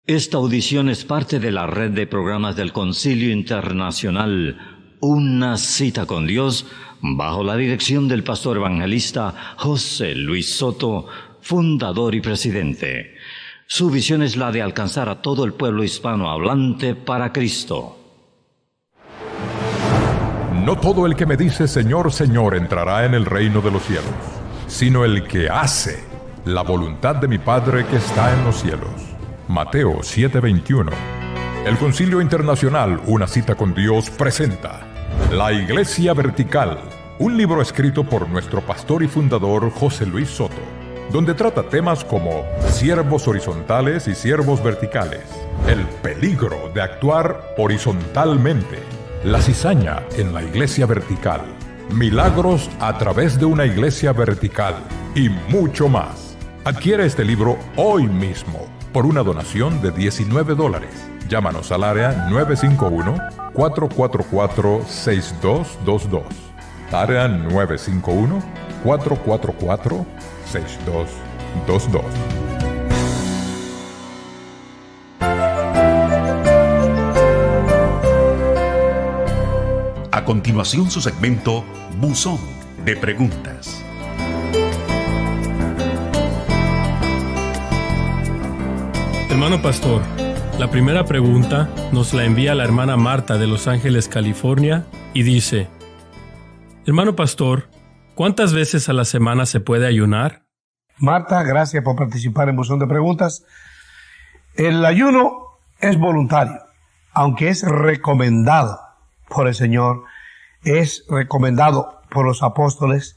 Esta audición es parte de la red de programas del Concilio Internacional Una Cita con Dios, bajo la dirección del pastor evangelista José Luis Soto, fundador y presidente. Su visión es la de alcanzar a todo el pueblo hispanohablante para Cristo. No todo el que me dice Señor, Señor entrará en el reino de los cielos, sino el que hace la voluntad de mi Padre que está en los cielos. Mateo 7:21. El Concilio Internacional Una Cita con Dios presenta La Iglesia Vertical, un libro escrito por nuestro pastor y fundador José Luis Soto, donde trata temas como siervos horizontales y siervos verticales, el peligro de actuar horizontalmente, la cizaña en la iglesia vertical, milagros a través de una iglesia vertical y mucho más. Adquiere este libro hoy mismo por una donación de $19. Llámanos al área 951-444-6222. Área 951-444-6222. A continuación su segmento Buzón de Preguntas. Hermano pastor, la primera pregunta nos la envía la hermana Marta de Los Ángeles, California, y dice: Hermano pastor, ¿cuántas veces a la semana se puede ayunar? Marta, gracias por participar en Buzón de Preguntas. El ayuno es voluntario, aunque es recomendado por el Señor, es recomendado por los apóstoles,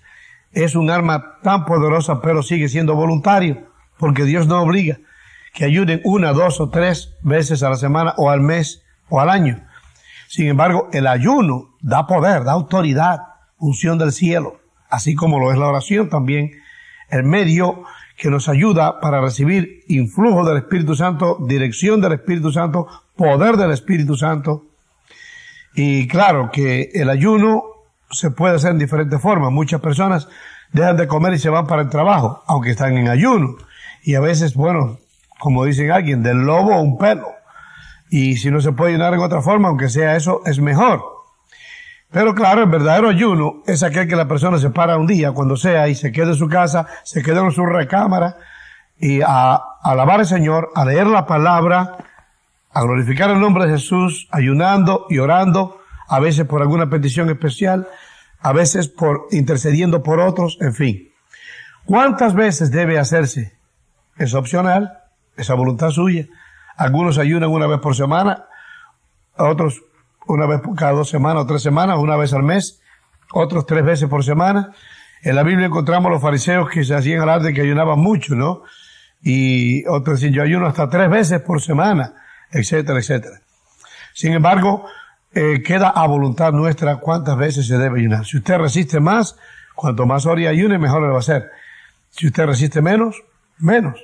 es un arma tan poderosa, pero sigue siendo voluntario, porque Dios no obliga que ayuden 1, 2 o 3 veces a la semana, o al mes, o al año. Sin embargo, el ayuno da poder, da autoridad, unción del cielo, así como lo es la oración también, el medio que nos ayuda para recibir influjo del Espíritu Santo, dirección del Espíritu Santo, poder del Espíritu Santo. Y claro que el ayuno se puede hacer en diferentes formas. Muchas personas dejan de comer y se van para el trabajo, aunque están en ayuno. Y a veces, bueno, como dicen alguien, del lobo un pelo. Y si no se puede ayunar en otra forma, aunque sea eso, es mejor. Pero claro, el verdadero ayuno es aquel que la persona se para un día, cuando sea, y se quede en su casa, se quede en su recámara, y a alabar al Señor, a leer la palabra, a glorificar el nombre de Jesús, ayunando y orando, a veces por alguna petición especial, a veces por intercediendo por otros, en fin. ¿Cuántas veces debe hacerse? Es opcional, es a voluntad suya. Algunos ayunan una vez por semana, otros una vez por cada 2 semanas o 3 semanas, una vez al mes, otros 3 veces por semana. En la Biblia encontramos los fariseos que se hacían alarde que ayunaban mucho, ¿no? Y otros dicen, yo ayuno hasta 3 veces por semana, etcétera, etcétera. Sin embargo, queda a voluntad nuestra cuántas veces se debe ayunar. Si usted resiste más, cuanto más hora ayune, mejor le va a ser. Si usted resiste menos, menos.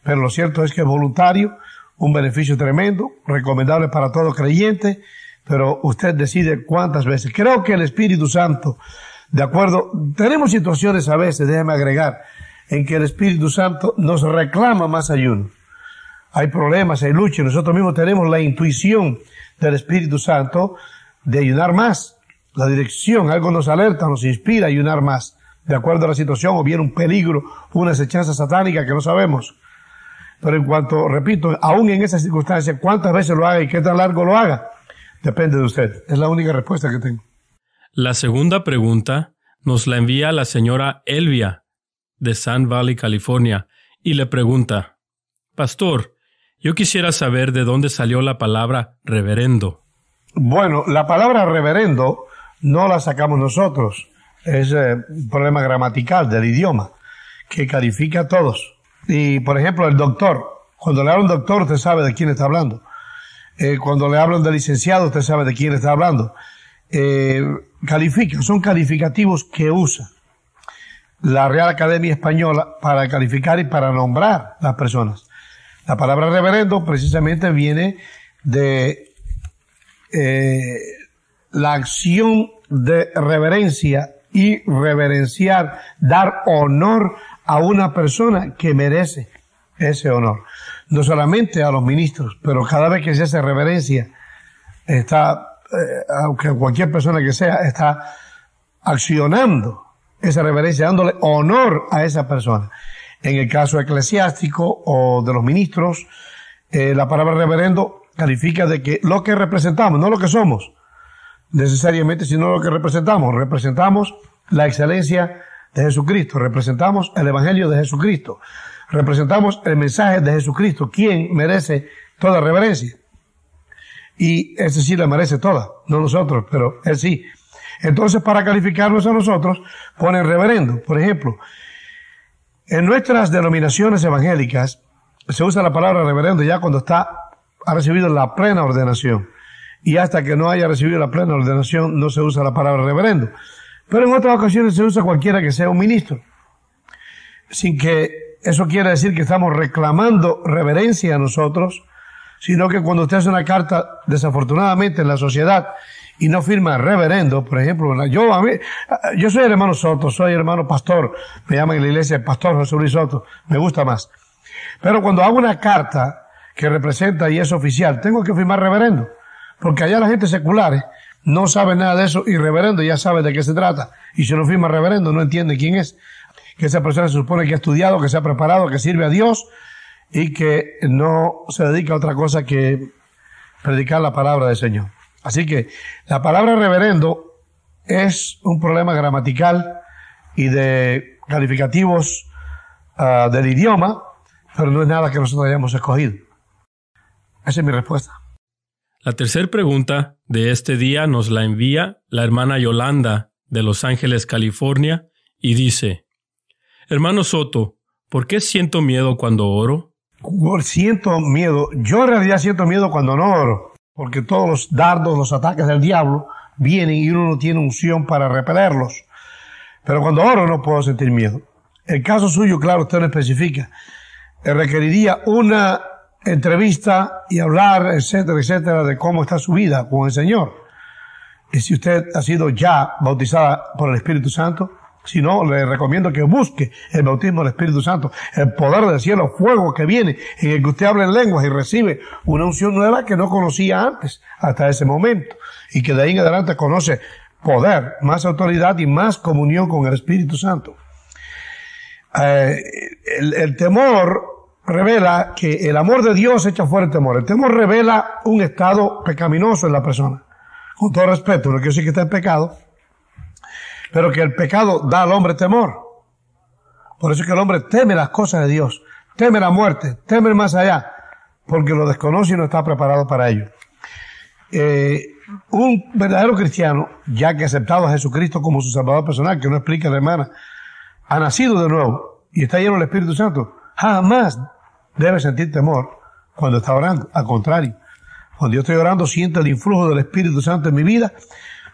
Pero lo cierto es que es voluntario, un beneficio tremendo, recomendable para todo creyente, pero usted decide cuántas veces. Creo que el Espíritu Santo, de acuerdo, tenemos situaciones a veces, déjeme agregar, en que el Espíritu Santo nos reclama más ayuno. Hay problemas, hay lucha, nosotros mismos tenemos la intuición del Espíritu Santo de ayunar más. La dirección, algo nos alerta, nos inspira a ayunar más, de acuerdo a la situación, o bien un peligro, una acechanza satánica que no sabemos. Pero en cuanto, repito, aún en esas circunstancias, cuántas veces lo haga y qué tan largo lo haga, depende de usted. Es la única respuesta que tengo. La segunda pregunta nos la envía la señora Elvia de Sun Valley, California, y le pregunta: Pastor, yo quisiera saber de dónde salió la palabra reverendo. Bueno, la palabra reverendo no la sacamos nosotros. Es un problema gramatical del idioma que califica a todos. Y, por ejemplo, el doctor. Cuando le hablan doctor, usted sabe de quién está hablando. Cuando le hablan de licenciado, usted sabe de quién está hablando. Califica, son calificativos que usa la Real Academia Española para calificar y para nombrar las personas. La palabra reverendo precisamente viene de la acción de reverencia y reverenciar, dar honor a una persona que merece ese honor. no solamente a los ministros, pero cada vez que se hace reverencia, aunque cualquier persona que sea, está accionando esa reverencia, dándole honor a esa persona. En el caso eclesiástico o de los ministros, la palabra reverendo califica de que lo que representamos, no lo que somos necesariamente, sino lo que representamos. Representamos la excelencia de Jesucristo, representamos el Evangelio de Jesucristo, representamos el mensaje de Jesucristo, quien merece toda reverencia. Y ese sí la merece toda, no nosotros, pero él sí. Entonces, para calificarnos a nosotros, ponen reverendo. Por ejemplo, en nuestras denominaciones evangélicas se usa la palabra reverendo ya cuando ha recibido la plena ordenación. Y hasta que no haya recibido la plena ordenación no se usa la palabra reverendo. Pero en otras ocasiones se usa cualquiera que sea un ministro. Sin que eso quiera decir que estamos reclamando reverencia a nosotros, sino que cuando usted hace una carta, desafortunadamente en la sociedad, y no firma reverendo, por ejemplo, yo soy el hermano Soto, soy el hermano pastor, me llaman en la iglesia el pastor José Luis Soto, me gusta más. Pero cuando hago una carta que representa y es oficial, tengo que firmar reverendo, porque allá la gente secular no sabe nada de eso, y reverendo ya sabe de qué se trata, y si no firma reverendo no entiende quién es, que esa persona se supone que ha estudiado, que se ha preparado, que sirve a Dios, y que no se dedica a otra cosa que predicar la palabra del Señor. Así que la palabra reverendo es un problema gramatical y de calificativos del idioma, pero no es nada que nosotros hayamos escogido. Esa es mi respuesta. La tercera pregunta de este día nos la envía la hermana Yolanda de Los Ángeles, California, y dice: Hermano Soto, ¿por qué siento miedo cuando oro? Siento miedo. Yo en realidad siento miedo cuando no oro, porque todos los dardos, los ataques del diablo vienen y uno no tiene unción para repelerlos. Pero cuando oro no puedo sentir miedo. El caso suyo, claro, usted lo especifica. Requeriría una entrevista y hablar, etcétera, etcétera, de cómo está su vida con el Señor. Y si usted ha sido ya bautizada por el Espíritu Santo, si no, le recomiendo que busque el bautismo del Espíritu Santo, el poder del cielo, fuego que viene, en el que usted habla en lenguas y recibe una unción nueva que no conocía antes, hasta ese momento, y que de ahí en adelante conoce poder, más autoridad y más comunión con el Espíritu Santo. El temor revela que el amor de Dios echa fuera el temor. El temor revela un estado pecaminoso en la persona. Con todo respeto, no quiero decir que está en pecado, pero que el pecado da al hombre temor. Por eso es que el hombre teme las cosas de Dios, teme la muerte, teme el más allá, porque lo desconoce y no está preparado para ello. Un verdadero cristiano, ya que ha aceptado a Jesucristo como su Salvador personal, que no explica la hermana, ha nacido de nuevo y está lleno del Espíritu Santo, jamás debe sentir temor cuando está orando. Al contrario, cuando yo estoy orando, siento el influjo del Espíritu Santo en mi vida,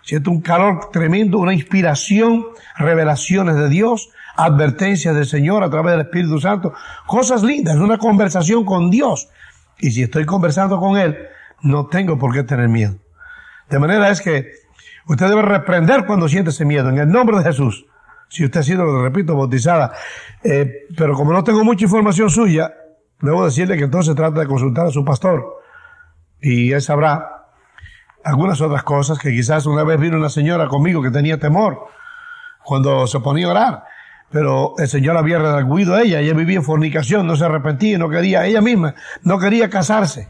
siento un calor tremendo, una inspiración, revelaciones de Dios, advertencias del Señor a través del Espíritu Santo, cosas lindas, una conversación con Dios. Y si estoy conversando con Él, no tengo por qué tener miedo. De manera es que usted debe reprender cuando siente ese miedo, en el nombre de Jesús. Si usted ha sido, lo repito, bautizada. Pero como no tengo mucha información suya, debo decirle que entonces trata de consultar a su pastor. Y él sabrá algunas otras cosas, que quizás una vez vino una señora conmigo que tenía temor cuando se ponía a orar, pero el Señor había redarguido a ella. Ella vivía en fornicación, no se arrepentía, no quería, ella misma no quería casarse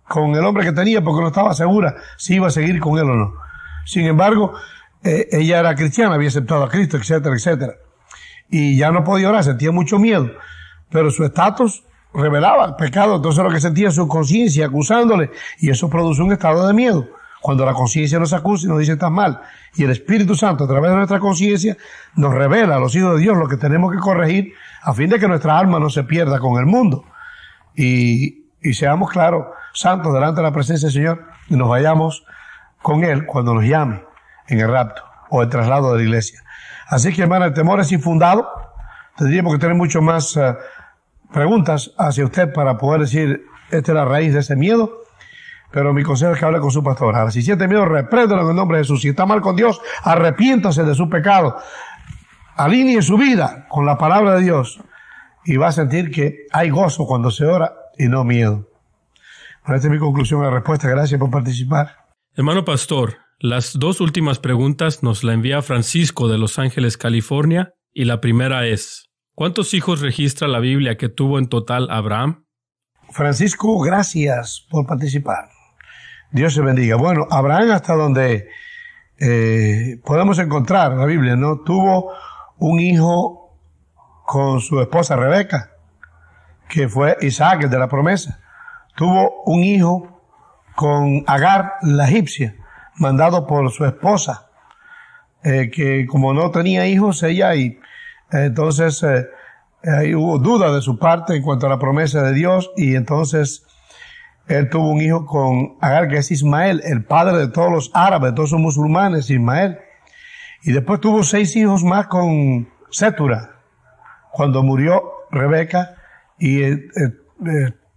con el hombre que tenía porque no estaba segura si iba a seguir con él o no. Sin embargo, ella era cristiana, había aceptado a Cristo, etcétera, etcétera, y ya no podía orar, sentía mucho miedo, pero su estatus revelaba el pecado, entonces lo que sentía su conciencia acusándole, y eso produce un estado de miedo. Cuando la conciencia nos acusa y nos dice estás mal, y el Espíritu Santo a través de nuestra conciencia nos revela a los hijos de Dios lo que tenemos que corregir a fin de que nuestra alma no se pierda con el mundo y seamos, claro, santos delante de la presencia del Señor y nos vayamos con Él cuando nos llame en el rapto o el traslado de la iglesia. Así que, hermana, el temor es infundado. Tendríamos que tener mucho más preguntas hacia usted para poder decir esta es la raíz de ese miedo. Pero mi consejo es que hable con su pastor. Ahora, si siente miedo, repréndelo en el nombre de Jesús. Si está mal con Dios, arrepiéntase de su pecado. Alinee su vida con la palabra de Dios. Y va a sentir que hay gozo cuando se ora y no miedo. Bueno, esta es mi conclusión a la respuesta. Gracias por participar. Hermano pastor, las dos últimas preguntas nos la envía Francisco de Los Ángeles, California, y la primera es: ¿cuántos hijos registra la Biblia que tuvo en total Abraham? Francisco, gracias por participar. Dios se bendiga. Bueno, Abraham, hasta donde podemos encontrar en la Biblia, ¿no? Tuvo un hijo con su esposa Rebeca, que fue Isaac, el de la promesa. Tuvo un hijo con Agar, la egipcia, mandado por su esposa, que como no tenía hijos ella, y entonces ahí hubo duda de su parte en cuanto a la promesa de Dios, y entonces él tuvo un hijo con Agar, que es Ismael, el padre de todos los árabes, de todos los musulmanes, Ismael. Y después tuvo 6 hijos más con Sétura, cuando murió Rebeca, y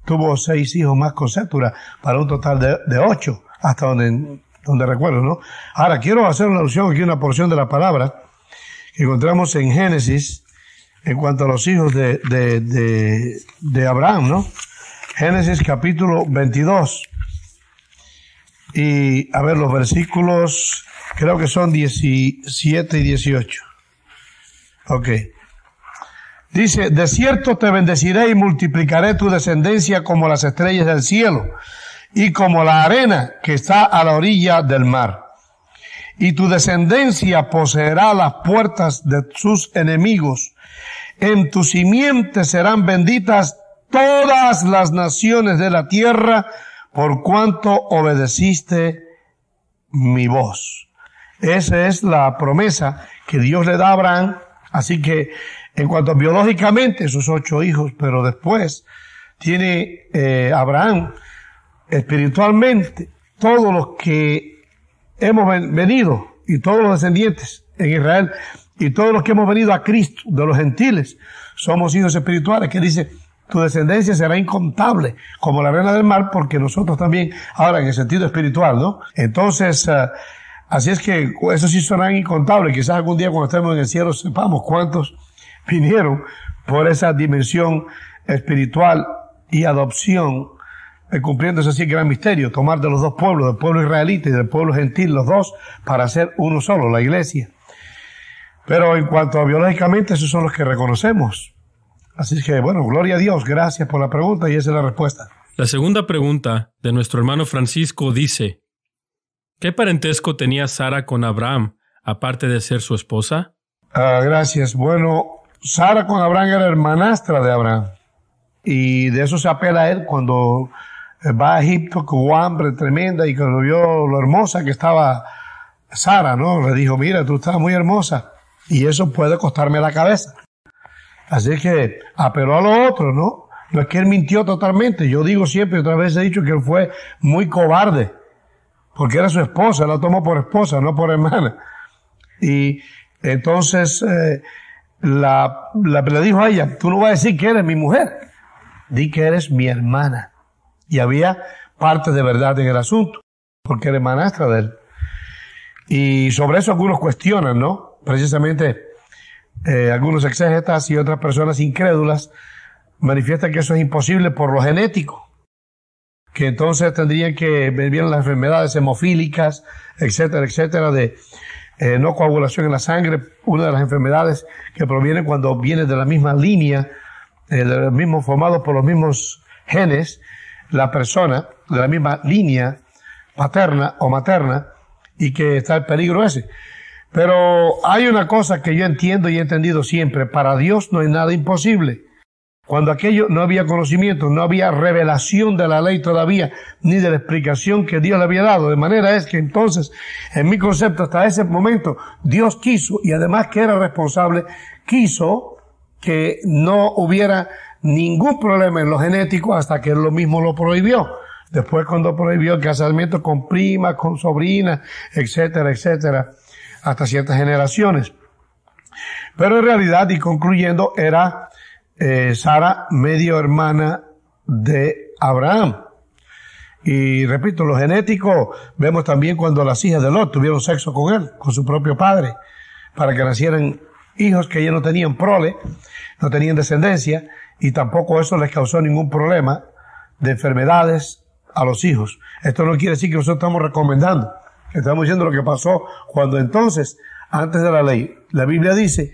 tuvo 6 hijos más con Sétura, para un total de 8, hasta donde recuerdo, ¿no? Ahora, quiero hacer una alusión aquí a una porción de la palabra que encontramos en Génesis, en cuanto a los hijos de Abraham, ¿no? Génesis capítulo 22. Y, a ver, los versículos, creo que son 17 y 18. Ok. Dice: de cierto te bendeciré y multiplicaré tu descendencia como las estrellas del cielo y como la arena que está a la orilla del mar. Y tu descendencia poseerá las puertas de sus enemigos. En tu simiente serán benditas todas las naciones de la tierra, por cuanto obedeciste mi voz. Esa es la promesa que Dios le da a Abraham. Así que, en cuanto a biológicamente, sus 8 hijos, pero después tiene Abraham espiritualmente todos los que hemos venido, y todos los descendientes en Israel, y todos los que hemos venido a Cristo de los gentiles, somos hijos espirituales, que dice: tu descendencia será incontable como la arena del mar, porque nosotros también, ahora en el sentido espiritual, ¿no? Entonces, así es que eso sí serán incontables. Quizás algún día cuando estemos en el cielo sepamos cuántos vinieron por esa dimensión espiritual y adopción, cumpliéndose así el gran misterio, tomar de los dos pueblos, del pueblo israelita y del pueblo gentil, los dos, para hacer uno solo, la iglesia. Pero en cuanto a biológicamente, esos son los que reconocemos. Así que, bueno, gloria a Dios, gracias por la pregunta, y esa es la respuesta. La segunda pregunta de nuestro hermano Francisco dice: ¿qué parentesco tenía Sara con Abraham, aparte de ser su esposa? Gracias. Bueno, Sara con Abraham era hermanastra de Abraham, y de eso se apela a él cuando va a Egipto, que hubo hambre tremenda, y cuando vio lo hermosa que estaba Sara, ¿no? Le dijo: mira, tú estás muy hermosa, y eso puede costarme la cabeza. Así que apeló a lo otro, ¿no? No es que él mintió totalmente. Yo digo siempre, otra vez he dicho que él fue muy cobarde, porque era su esposa, la tomó por esposa, no por hermana. Y entonces le dijo a ella: tú no vas a decir que eres mi mujer, di que eres mi hermana. Y había parte de verdad en el asunto, porque era hermanastra de él. Y sobre eso algunos cuestionan, ¿no? Precisamente algunos exégetas y otras personas incrédulas manifiestan que eso es imposible por lo genético, que entonces tendrían que venir las enfermedades hemofílicas, etcétera, etcétera, de no coagulación en la sangre, una de las enfermedades que proviene cuando viene de la misma línea, formado por los mismos genes, la persona, de la misma línea paterna o materna, y que está el peligro ese. Pero hay una cosa que yo entiendo y he entendido siempre: para Dios no hay nada imposible. Cuando aquello no había conocimiento, no había revelación de la ley todavía, ni de la explicación que Dios le había dado. De manera es que entonces, en mi concepto, hasta ese momento, Dios quiso, y además que era responsable, quiso que no hubiera ningún problema en lo genético hasta que Él lo mismo lo prohibió. Después, cuando prohibió el casamiento con primas, con sobrinas, etcétera, etcétera, hasta ciertas generaciones. Pero en realidad, y concluyendo, era Sara medio hermana de Abraham. Y repito, lo genético, vemos también cuando las hijas de Lot tuvieron sexo con él, con su propio padre, para que nacieran hijos que ya no tenían prole, no tenían descendencia, y tampoco eso les causó ningún problema de enfermedades a los hijos. Esto no quiere decir que nosotros estamos recomendando, estamos diciendo lo que pasó cuando entonces, antes de la ley, la Biblia dice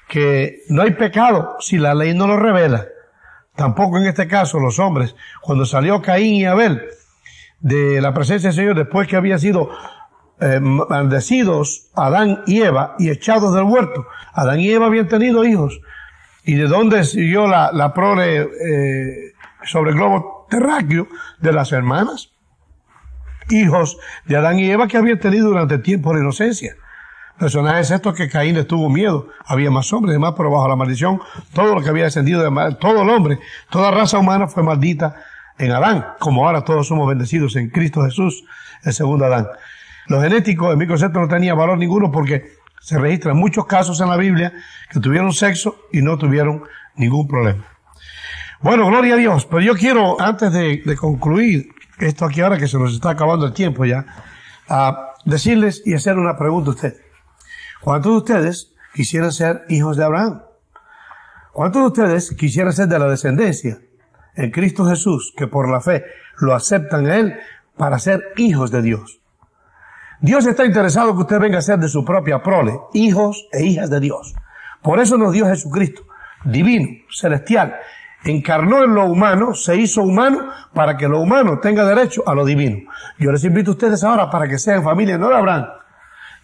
que no hay pecado si la ley no lo revela. Tampoco en este caso los hombres, cuando salió Caín y Abel de la presencia del Señor, después que habían sido maldecidos Adán y Eva y echados del huerto, Adán y Eva habían tenido hijos. ¿Y de dónde siguió la prole sobre el globo terráqueo? De las hermanas, hijos de Adán y Eva que habían tenido durante el tiempo de inocencia. Personajes estos que Caín les tuvo miedo. Había más hombres, además, pero bajo la maldición, todo lo que había descendido de mal, todo el hombre, toda raza humana fue maldita en Adán, como ahora todos somos bendecidos en Cristo Jesús, el segundo Adán. Lo genético, en mi concepto, no tenía valor ninguno porque se registran muchos casos en la Biblia que tuvieron sexo y no tuvieron ningún problema. Bueno, gloria a Dios. Pero yo quiero, antes de concluir esto aquí ahora, que se nos está acabando el tiempo ya, decirles y hacer una pregunta a usted. ¿Cuántos de ustedes quisieran ser hijos de Abraham? ¿Cuántos de ustedes quisieran ser de la descendencia en Cristo Jesús, que por la fe lo aceptan a Él para ser hijos de Dios? Dios está interesado que usted venga a ser de su propia prole, hijos e hijas de Dios. Por eso nos dio Jesucristo, divino, celestial. Encarnó en lo humano, se hizo humano para que lo humano tenga derecho a lo divino. Yo les invito a ustedes ahora para que sean familia no de Abraham,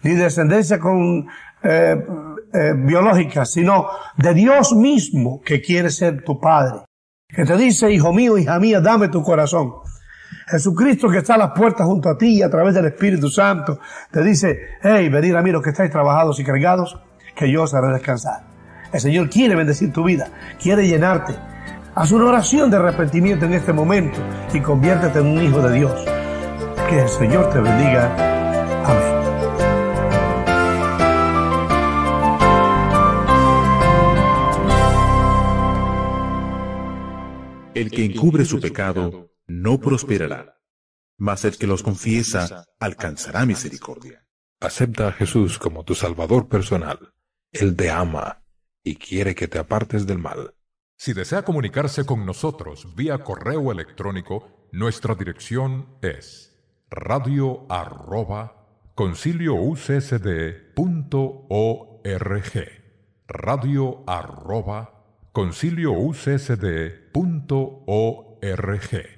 ni de descendencia biológica, sino de Dios mismo que quiere ser tu Padre. Que te dice, hijo mío, hija mía, dame tu corazón. Jesucristo que está a las puertas junto a ti y a través del Espíritu Santo te dice, hey, venid a mí los que estáis trabajados y cargados, que yo os haré descansar. El Señor quiere bendecir tu vida, quiere llenarte. Haz una oración de arrepentimiento en este momento y conviértete en un hijo de Dios. Que el Señor te bendiga. Amén. El que encubre su pecado no prosperará, mas el que los confiesa alcanzará misericordia. Acepta a Jesús como tu Salvador personal. Él te ama y quiere que te apartes del mal. Si desea comunicarse con nosotros vía correo electrónico, nuestra dirección es radio@concilioucsd.org. radio@concilioucsd.org.